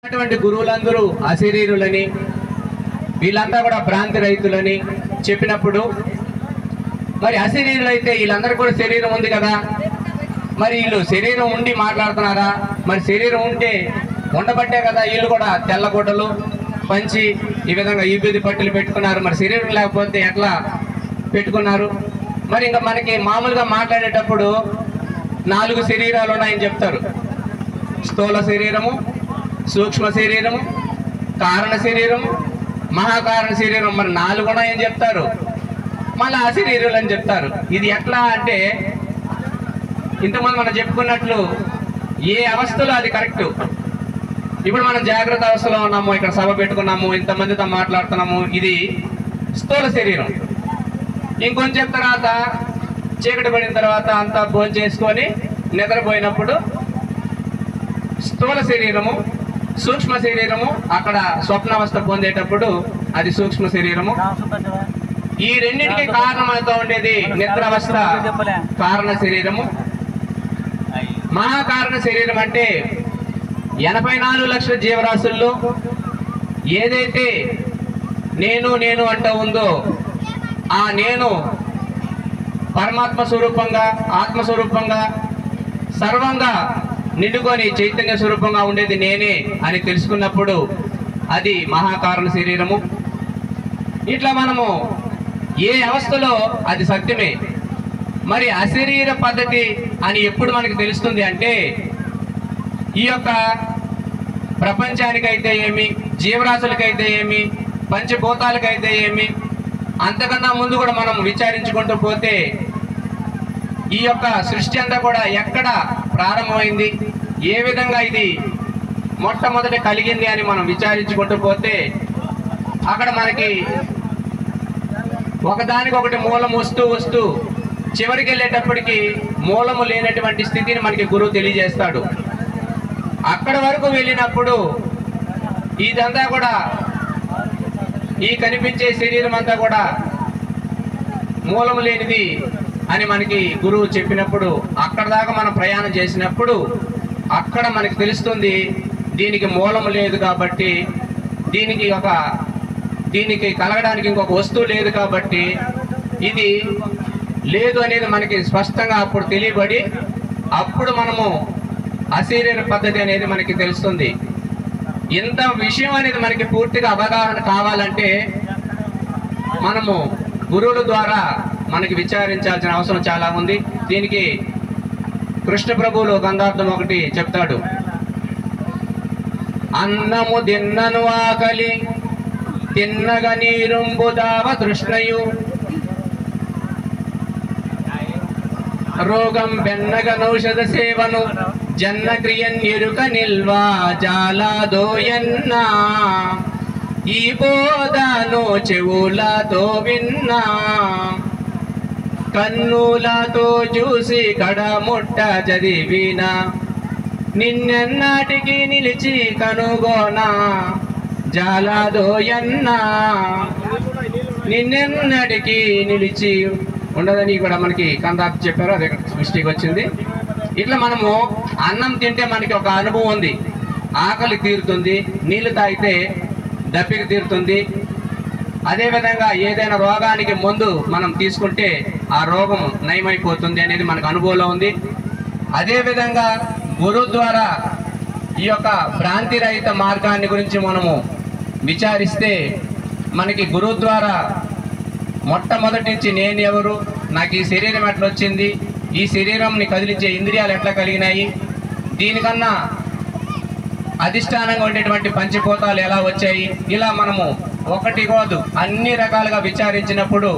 అటువంటి గురువులందరూ అశరీరులని, వీళ్ళంతా కూడా భ్రాంతి రైతులని చెప్పినప్పుడు, మరి అశరీరులైతే వీళ్ళందరూ కూడా శరీరం ఉంది కదా, మరి వీళ్ళు శరీరం ఉండి మాట్లాడుతున్నారా? మరి శరీరం ఉంటే ఉండబట్టే కదా వీళ్ళు కూడా తెల్లగుడ్డలు పంచి ఈ విధంగా ఈబిది పట్టులు పెట్టుకున్నారు. మరి శరీరం లేకపోతే ఎట్లా పెట్టుకున్నారు? మరి ఇంకా మనకి మామూలుగా మాట్లాడేటప్పుడు 4 శరీరాలు ఉన్నాయని చెప్తారు. స్థూల శరీరము, సూక్ష్మ శరీరము, కారణ శరీరము, మహాకారణ శరీరం. మరి 4 ఉన్నాయని చెప్తారు, మళ్ళీ అశరీరులు అని చెప్తారు. ఇది ఎట్లా అంటే, ఇంతకుముందు మనం చెప్పుకున్నట్లు ఏ అవస్థలో అది కరెక్ట్. ఇప్పుడు మనం జాగ్రత్త అవస్థలో ఉన్నాము, ఇక్కడ సభ పెట్టుకున్నాము, ఇంతమందితో మాట్లాడుతున్నాము, ఇది స్థూల శరీరం. ఇంకొంచెం తర్వాత చీకటి పడిన తర్వాత అంతా భోజనం చేసుకొని నిద్రపోయినప్పుడు స్థూల శరీరము, సూక్ష్మ శరీరము అక్కడ స్వప్నావస్థ పొందేటప్పుడు అది సూక్ష్మ శరీరము. ఈ రెండింటికి కారణమవుతూ ఉండేది నిద్రావస్థ కారణ శరీరము. మహాకారణ శరీరం అంటే 84 లక్షల జీవరాశుల్లో ఏదైతే నేను నేను అంటూ ఉందో ఆ నేను పరమాత్మ స్వరూపంగా, ఆత్మస్వరూపంగా, సర్వంగా నిండుకొని చైతన్య స్వరూపంగా ఉండేది నేనే అని తెలుసుకున్నప్పుడు అది మహాకారణ శరీరము. ఇట్లా మనము ఏ అవస్థలో అది సత్యమే. మరి అశరీర పద్ధతి అని ఎప్పుడు మనకు తెలుస్తుంది అంటే, ఈ యొక్క ప్రపంచానికైతే ఏమి, జీవరాశులకైతే ఏమి, పంచభూతాలకైతే ఏమి, అంతకన్నా ముందు కూడా మనం విచారించుకుంటూ పోతే ఈ యొక్క సృష్టి అంతా కూడా ఎక్కడ ప్రారంభమైంది, ఏ విధంగా ఇది మొట్టమొదటి కలిగింది అని మనం విచారించుకుంటూ పోతే అక్కడ మనకి ఒకదానికొకటి మూలం వస్తూ వస్తూ చివరికి వెళ్ళేటప్పటికి మూలము లేనటువంటి స్థితిని మనకి గురువు తెలియజేస్తాడు. అక్కడ వరకు వెళ్ళినప్పుడు ఇదంతా కూడా, ఈ కనిపించే శరీరం అంతా కూడా మూలము లేనిది అని మనకి గురువు చెప్పినప్పుడు, అక్కడ దాకా మనం ప్రయాణం చేసినప్పుడు అక్కడ మనకి తెలుస్తుంది దీనికి మూలము లేదు కాబట్టి, దీనికి కలగడానికి ఇంకొక వస్తువు లేదు కాబట్టి ఇది లేదు అనేది మనకి స్పష్టంగా అప్పుడు తెలియబడి, అప్పుడు మనము అశరీర పద్ధతి అనేది మనకి తెలుస్తుంది. ఇంత విషయం అనేది మనకి పూర్తిగా అవగాహన కావాలంటే మనము గురువుల ద్వారా మనకి విచారించాల్సిన అవసరం చాలా ఉంది. దీనికి కృష్ణ ప్రభువులు గంధార్థం ఒకటి చెప్తాడు. అన్నము తిన్నను ఆకలి, తిన్నగ నీరుంబుదావ తృష్ణయు, రోగం బెన్నగ నౌషధ సేవను, జన్న క్రియన్ ఎరుక నిల్వా జాలాదోయన్నా, ఈ బోధను చెవులతో విన్నా, కన్నులతో చూసి కడముట్ట చదివినా, నిన్నెన్నటికి నిలిచి కనుగోనా జాలాదోయన్నా, నిన్నెన్నటికి నిలిచి ఉండదని కూడా మనకి కందార్థం చెప్పారు. అది మిస్టేక్ వచ్చింది. ఇట్లా మనము అన్నం తింటే మనకి ఒక అనుభవం ఉంది, ఆకలి తీరుతుంది, నీళ్లు తాగితే దప్పిక తీరుతుంది. అదేవిధంగా ఏదైనా రోగానికి మందు మనం తీసుకుంటే ఆ రోగం నయమైపోతుంది అనేది మనకు అనుభవంలో ఉంది. అదేవిధంగా గురువు ద్వారా ఈ యొక్క భ్రాంతి రహిత మార్గాన్ని గురించి మనము విచారిస్తే మనకి గురువు ద్వారా మొట్టమొదటి నుంచి నేను ఎవరు, నాకు ఈ శరీరం ఎట్లా వచ్చింది, ఈ శరీరంని కదిలించే ఇంద్రియాలు ఎట్లా కలిగినాయి, దీనికన్నా అధిష్టానంగా ఉండేటువంటి పంచభూతాలు ఎలా వచ్చాయి, ఇలా మనము ఒకటి కాదు అన్ని రకాలుగా విచారించినప్పుడు